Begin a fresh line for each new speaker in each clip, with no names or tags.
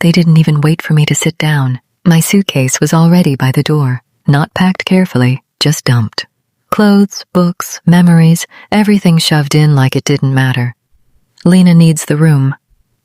They didn't even wait for me to sit down. My suitcase was already by the door, not packed carefully, just dumped. Clothes, books, memories, everything shoved in like it didn't matter. Lena needs the room.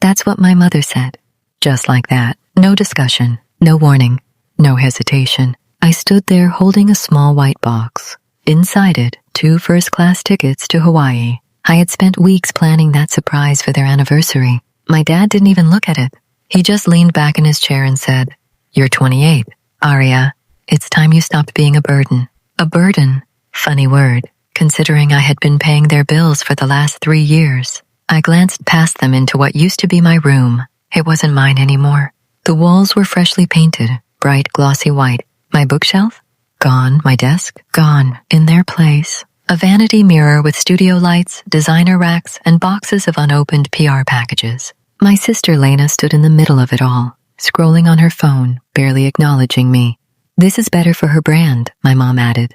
That's what my mother said. Just like that. No discussion, no warning, no hesitation. I stood there holding a small white box. Inside it, 2 first-class tickets to Hawaii. I had spent weeks planning that surprise for their anniversary. My dad didn't even look at it. He just leaned back in his chair and said, "You're 28, Aria. It's time you stopped being a burden." A burden? Funny word, considering I had been paying their bills for the last 3 years. I glanced past them into what used to be my room. It wasn't mine anymore. The walls were freshly painted, bright glossy white. My bookshelf? Gone. My desk? Gone. In their place, a vanity mirror with studio lights, designer racks, and boxes of unopened PR packages. My sister Lena stood in the middle of it all, scrolling on her phone, barely acknowledging me. "This is better for her brand," my mom added.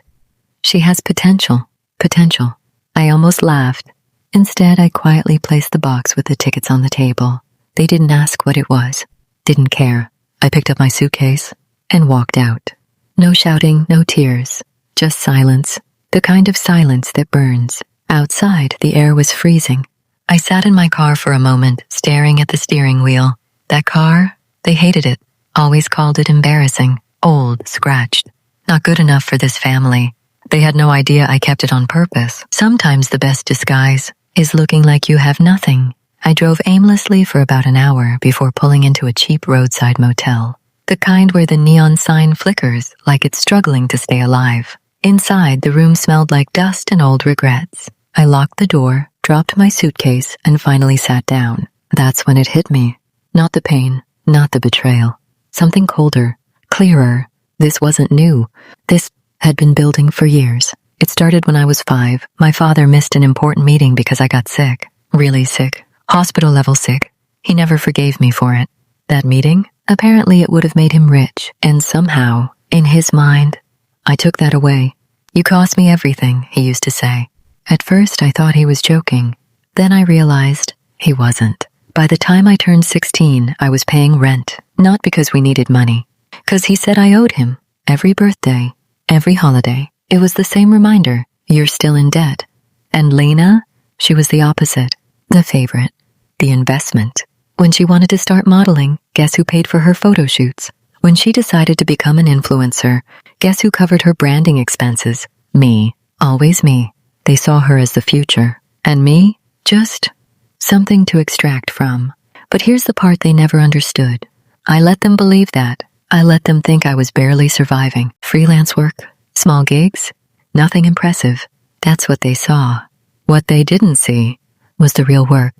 "She has potential." Potential. I almost laughed. Instead, I quietly placed the box with the tickets on the table. They didn't ask what it was. Didn't care. I picked up my suitcase and walked out. No shouting, no tears. Just silence. The kind of silence that burns. Outside, the air was freezing. I sat in my car for a moment, staring at the steering wheel. That car, they hated it. Always called it embarrassing. Old, scratched. Not good enough for this family. They had no idea I kept it on purpose. Sometimes the best disguise is looking like you have nothing. I drove aimlessly for about an hour before pulling into a cheap roadside motel. The kind where the neon sign flickers like it's struggling to stay alive. Inside, the room smelled like dust and old regrets. I locked the door, dropped my suitcase, and finally sat down. That's when it hit me. Not the pain, not the betrayal. Something colder, clearer. This wasn't new. This had been building for years. It started when I was 5. My father missed an important meeting because I got sick. Really sick. Hospital-level sick. He never forgave me for it. That meeting? Apparently it would have made him rich. And somehow, in his mind, I took that away. "You cost me everything," he used to say. At first, I thought he was joking. Then I realized he wasn't. By the time I turned 16, I was paying rent. Not because we needed money. 'Cause he said I owed him. Every birthday, every holiday. It was the same reminder. You're still in debt. And Lena? She was the opposite. The favorite. The investment. When she wanted to start modeling, guess who paid for her photo shoots? When she decided to become an influencer, guess who covered her branding expenses? Me. Always me. They saw her as the future. And me? Just something to extract from. But here's the part they never understood. I let them believe that. I let them think I was barely surviving. Freelance work, small gigs, nothing impressive. That's what they saw. What they didn't see was the real work.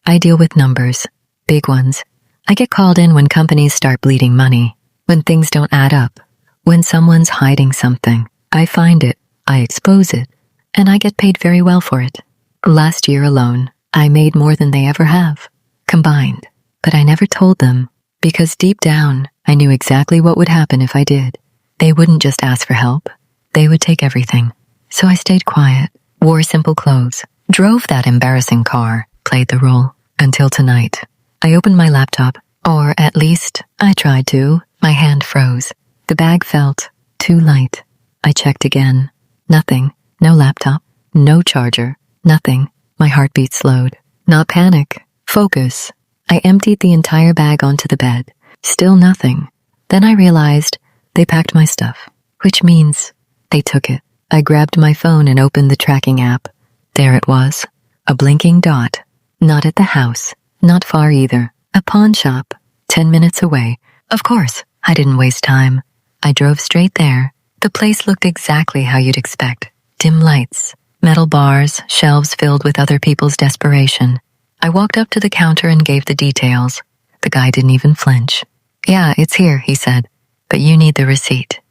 I deal with numbers, big ones. I get called in when companies start bleeding money, when things don't add up, when someone's hiding something. I find it, I expose it, and I get paid very well for it. Last year alone, I made more than they ever have, combined. But I never told them, because deep down, I knew exactly what would happen if I did. They wouldn't just ask for help. They would take everything. So I stayed quiet, wore simple clothes, drove that embarrassing car, played the role, until tonight. I opened my laptop, or at least, I tried to. My hand froze. The bag felt too light. I checked again. Nothing. No laptop. No charger. Nothing. My heartbeat slowed. Not panic. Focus. I emptied the entire bag onto the bed. Still nothing. Then I realized they packed my stuff, which means they took it. I grabbed my phone and opened the tracking app. There it was. A blinking dot. Not at the house. Not far either. A pawn shop. 10 minutes away. Of course, I didn't waste time. I drove straight there. The place looked exactly how you'd expect. Dim lights, metal bars, shelves filled with other people's desperation. I walked up to the counter and gave the details. The guy didn't even flinch. "Yeah, it's here," he said, "but you need the receipt."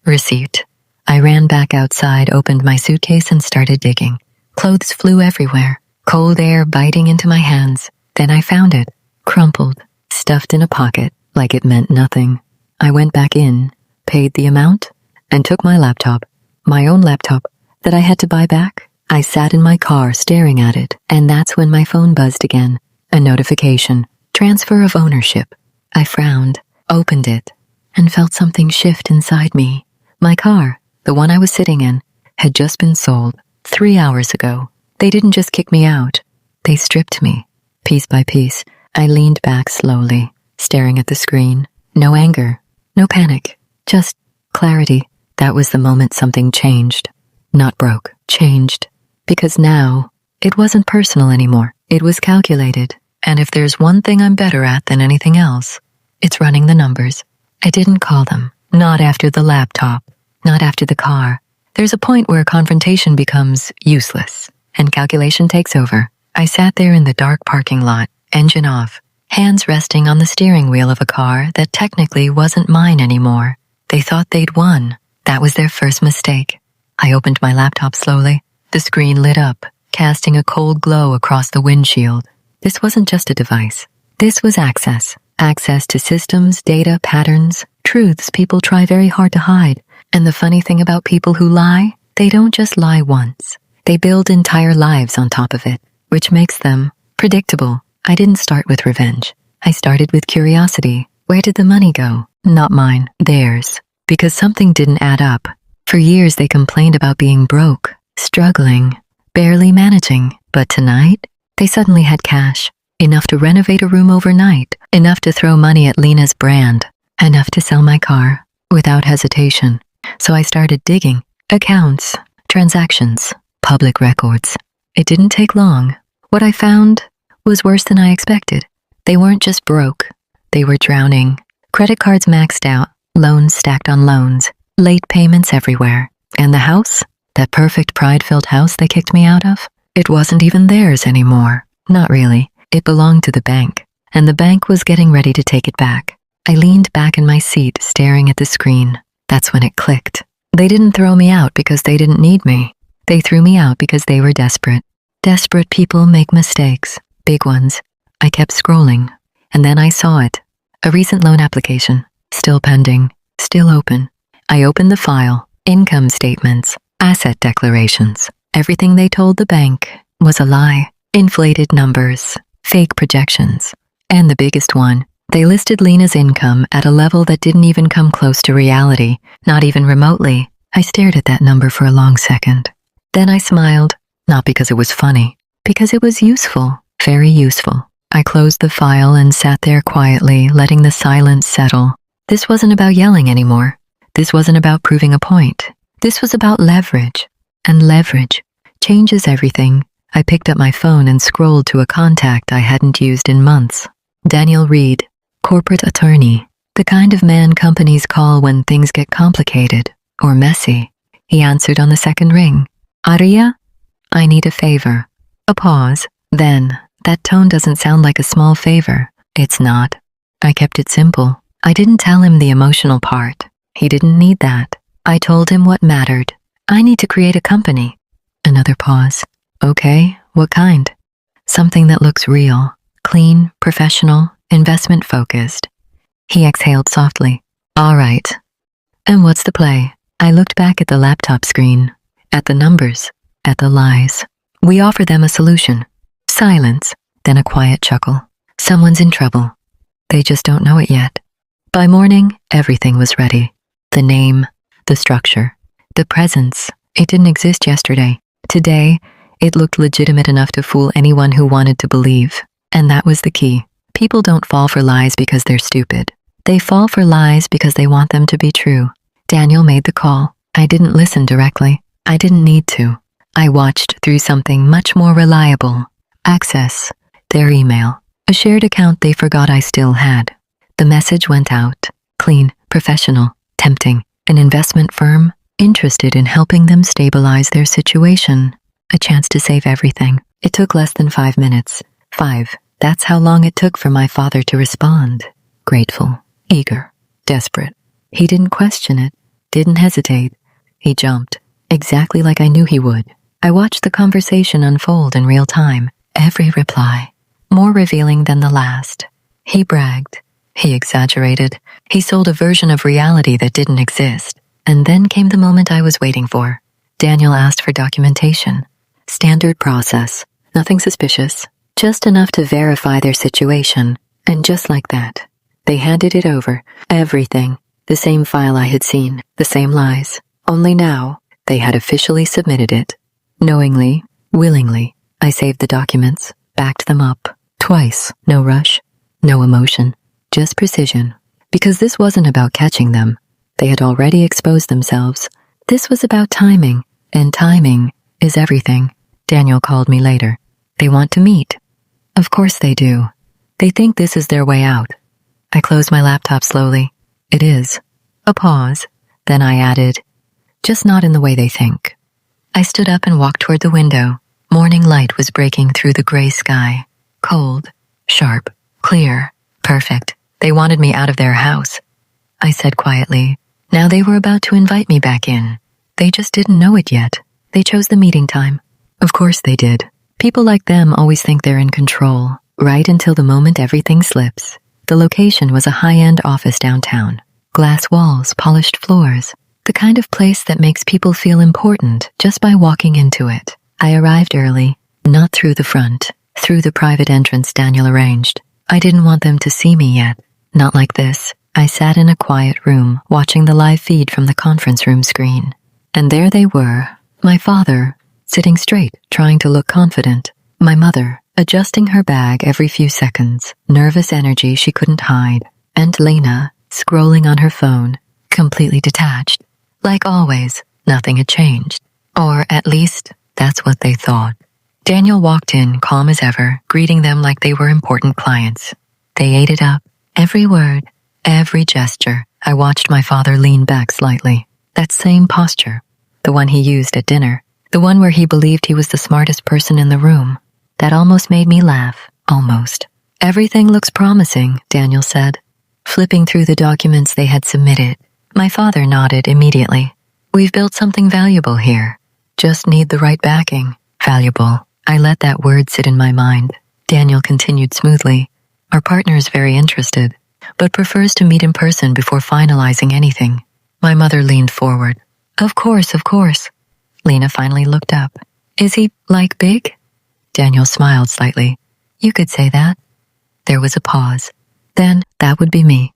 Receipt. I ran back outside, opened my suitcase, and started digging. Clothes flew everywhere, cold air biting into my hands. Then I found it, crumpled, stuffed in a pocket, like it meant nothing. I went back in, paid the amount, and took my laptop, my own laptop, that I had to buy back. I sat in my car staring at it, and that's when my phone buzzed again. A notification. Transfer of ownership. I frowned, opened it, and felt something shift inside me. My car, the one I was sitting in, had just been sold 3 hours ago. They didn't just kick me out. They stripped me. Piece by piece, I leaned back slowly, staring at the screen. No anger, no panic, just clarity. That was the moment something changed. Not broke, changed. Because now, it wasn't personal anymore. It was calculated. And if there's one thing I'm better at than anything else, it's running the numbers. I didn't call them. Not after the laptop. Not after the car. There's a point where confrontation becomes useless, and calculation takes over. I sat there in the dark parking lot, engine off, hands resting on the steering wheel of a car that technically wasn't mine anymore. They thought they'd won. That was their first mistake. I opened my laptop slowly. The screen lit up, casting a cold glow across the windshield. This wasn't just a device. This was access. Access to systems, data, patterns, truths people try very hard to hide. And the funny thing about people who lie, they don't just lie once. They build entire lives on top of it, which makes them predictable. I didn't start with revenge. I started with curiosity. Where did the money go? Not mine, theirs. Because something didn't add up. For years they complained about being broke, struggling, barely managing. But tonight, they suddenly had cash. Enough to renovate a room overnight. Enough to throw money at Lena's brand. Enough to sell my car, without hesitation. So I started digging. Accounts, transactions, public records. It didn't take long. What I found was worse than I expected. They weren't just broke. They were drowning. Credit cards maxed out, loans stacked on loans, late payments everywhere. And the house? That perfect pride-filled house they kicked me out of? It wasn't even theirs anymore. Not really. It belonged to the bank. And the bank was getting ready to take it back. I leaned back in my seat, staring at the screen. That's when it clicked. They didn't throw me out because they didn't need me. They threw me out because they were desperate. Desperate people make mistakes. Big ones. I kept scrolling. And then I saw it. A recent loan application. Still pending. Still open. I opened the file. Income statements. Asset declarations. Everything they told the bank was a lie. Inflated numbers. Fake projections. And the biggest one. They listed Lena's income at a level that didn't even come close to reality, not even remotely. I stared at that number for a long second. Then I smiled, not because it was funny, because it was useful, very useful. I closed the file and sat there quietly, letting the silence settle. This wasn't about yelling anymore. This wasn't about proving a point. This was about leverage. And leverage changes everything. I picked up my phone and scrolled to a contact I hadn't used in months. Daniel Reed. Corporate attorney, the kind of man companies call when things get complicated or messy. He answered on the second ring. Aria? I need a favor. A pause. Then, that tone doesn't sound like a small favor. It's not. I kept it simple. I didn't tell him the emotional part. He didn't need that. I told him what mattered. I need to create a company. Another pause. Okay, what kind? Something that looks real, clean, professional, investment-focused. He exhaled softly. All right. And what's the play? I looked back at the laptop screen, at the numbers, at the lies. We offer them a solution. Silence, then a quiet chuckle. Someone's in trouble. They just don't know it yet. By morning, everything was ready. The name, the structure, the presence. It didn't exist yesterday. Today, it looked legitimate enough to fool anyone who wanted to believe. And that was the key. People don't fall for lies because they're stupid. They fall for lies because they want them to be true. Daniel made the call. I didn't listen directly. I didn't need to. I watched through something much more reliable. Access. Their email. A shared account they forgot I still had. The message went out. Clean, professional, tempting. An investment firm interested in helping them stabilize their situation. A chance to save everything. It took less than 5 minutes. 5. That's how long it took for my father to respond. Grateful, eager, desperate. He didn't question it, didn't hesitate. He jumped, exactly like I knew he would. I watched the conversation unfold in real time. Every reply, more revealing than the last. He bragged. He exaggerated. He sold a version of reality that didn't exist. And then came the moment I was waiting for. Daniel asked for documentation. Standard process. Nothing suspicious. Just enough to verify their situation. And just like that, They handed it over. Everything. The same file I had seen. The same lies. Only now, they had officially submitted it. Knowingly, willingly, I saved the documents, backed them up. Twice. No rush. No emotion. Just precision. Because this wasn't about catching them. They had already exposed themselves. This was about timing. And timing is everything. Daniel called me later. They want to meet. Of course they do. They think this is their way out. I closed my laptop slowly. It is. A pause. Then I added, just not in the way they think. I stood up and walked toward the window. Morning light was breaking through the gray sky. Cold, sharp, clear, perfect. They wanted me out of their house. I said quietly. Now they were about to invite me back in. They just didn't know it yet. They chose the meeting time. Of course they did. People like them always think they're in control, right until the moment everything slips. The location was a high-end office downtown. Glass walls, polished floors. The kind of place that makes people feel important just by walking into it. I arrived early, not through the front, through the private entrance Daniel arranged. I didn't want them to see me yet. Not like this. I sat in a quiet room, watching the live feed from the conference room screen. And there they were, my father, sitting straight, trying to look confident. My mother, adjusting her bag every few seconds, nervous energy she couldn't hide. And Lena, scrolling on her phone, completely detached. Like always, nothing had changed. Or at least, that's what they thought. Daniel walked in, calm as ever, greeting them like they were important clients. They ate it up. Every word, every gesture. I watched my father lean back slightly. That same posture. The one he used at dinner. The one where he believed he was the smartest person in the room. That almost made me laugh. Almost. Everything looks promising, Daniel said, flipping through the documents they had submitted. My father nodded immediately. We've built something valuable here. Just need the right backing. Valuable. I let that word sit in my mind. Daniel continued smoothly. Our partner is very interested, but prefers to meet in person before finalizing anything. My mother leaned forward. Of course, of course. Lena finally looked up. Is he, like, big? Daniel smiled slightly. You could say that. There was a pause. Then, that would be me.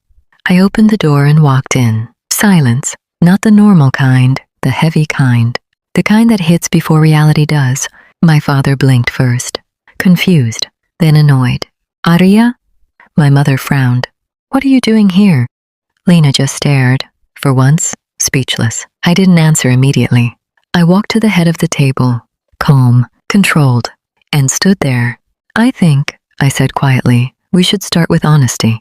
I opened the door and walked in. Silence. Not the normal kind, the heavy kind. The kind that hits before reality does. My father blinked first. Confused, then annoyed. Aria? My mother frowned. What are you doing here? Lena just stared. For once, speechless. I didn't answer immediately. I walked to the head of the table, calm, controlled, and stood there. I think, I said quietly, we should start with honesty.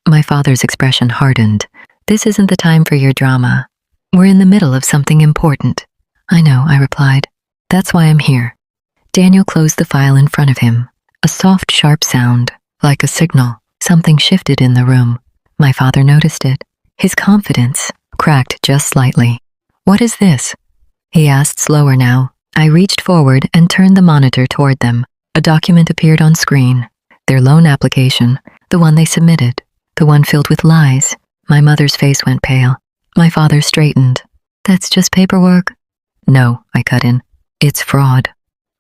My father's expression hardened. This isn't the time for your drama. We're in the middle of something important. I know, I replied. That's why I'm here. Daniel closed the file in front of him. A soft, sharp sound, like a signal. Something shifted in the room. My father noticed it. His confidence cracked just slightly. What is this? He asked slower now. I reached forward and turned the monitor toward them. A document appeared on screen. Their loan application, the one they submitted, the one filled with lies. My mother's face went pale. My father straightened. That's just paperwork? No, I cut in. It's fraud.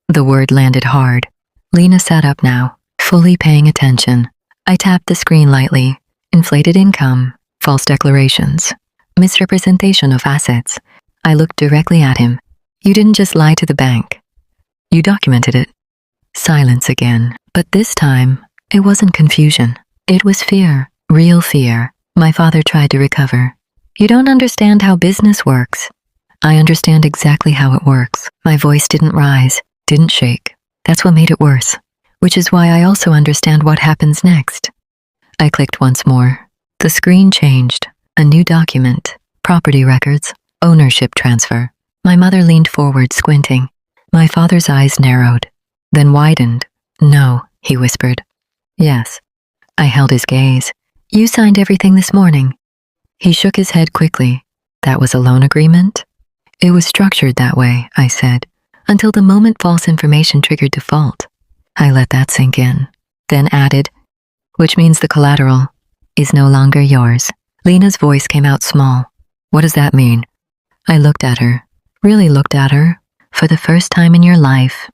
The word landed hard. Lena sat up now, fully paying attention. I tapped the screen lightly. Inflated income, false declarations, misrepresentation of assets. I looked directly at him. You didn't just lie to the bank. You documented it. Silence again. But this time, it wasn't confusion. It was fear, real fear. My father tried to recover. You don't understand how business works. I understand exactly how it works. My voice didn't rise, didn't shake. That's what made it worse. Which is why I also understand what happens next. I clicked once more. The screen changed. A new document. Property records. Ownership transfer. My mother leaned forward, squinting. My father's eyes narrowed, then widened. No, he whispered. Yes. I held his gaze. You signed everything this morning. He shook his head quickly. That was a loan agreement? It was structured that way, I said, until the moment false information triggered default. I let that sink in, then added, which means the collateral is no longer yours. Lena's voice came out small. What does that mean? I looked at her, really looked at her, for the first time in your life.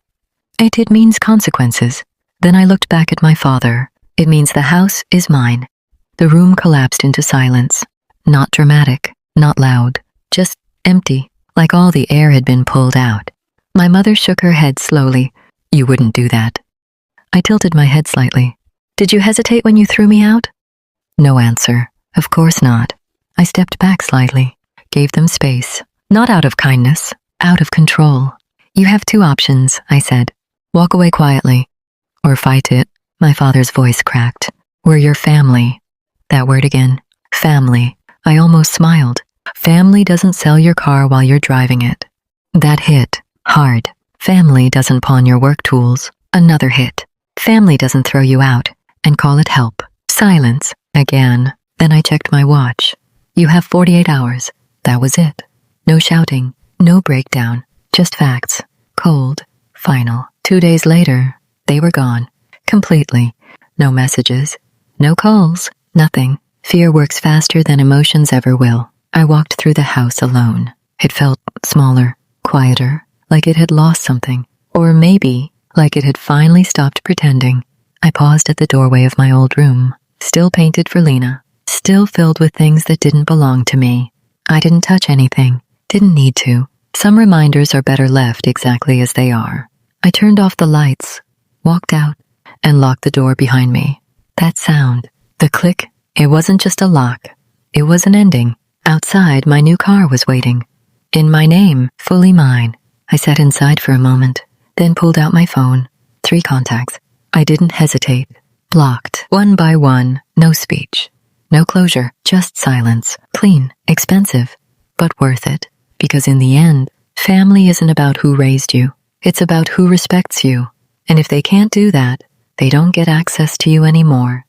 It means consequences. Then I looked back at my father. It means the house is mine. The room collapsed into silence. Not dramatic, not loud, just empty, like all the air had been pulled out. My mother shook her head slowly. You wouldn't do that. I tilted my head slightly. Did you hesitate when you threw me out? No answer. Of course not. I stepped back slightly, gave them space. Not out of kindness, out of control. You have two options, I said. Walk away quietly, or fight it. My father's voice cracked. We're your family. That word again. Family. I almost smiled. Family doesn't sell your car while you're driving it. That hit. Hard. Family doesn't pawn your work tools. Another hit. Family doesn't throw you out and call it help. Silence. Again. Then I checked my watch. You have 48 hours. That was it. No shouting. No breakdown. Just facts. Cold. Final. 2 days later, they were gone. Completely. No messages. No calls. Nothing. Fear works faster than emotions ever will. I walked through the house alone. It felt smaller, quieter, like it had lost something. Or maybe, like it had finally stopped pretending. I paused at the doorway of my old room, still painted for Lena, still filled with things that didn't belong to me. I didn't touch anything. Didn't need to. Some reminders are better left exactly as they are. I turned off the lights, walked out, and locked the door behind me. That sound, the click, it wasn't just a lock. It was an ending. Outside, my new car was waiting. In my name, fully mine. I sat inside for a moment, then pulled out my phone. 3 contacts. I didn't hesitate. Blocked, one by one, no speech. No closure, just silence. Clean, expensive, but worth it. Because in the end, family isn't about who raised you. It's about who respects you. And if they can't do that, they don't get access to you anymore.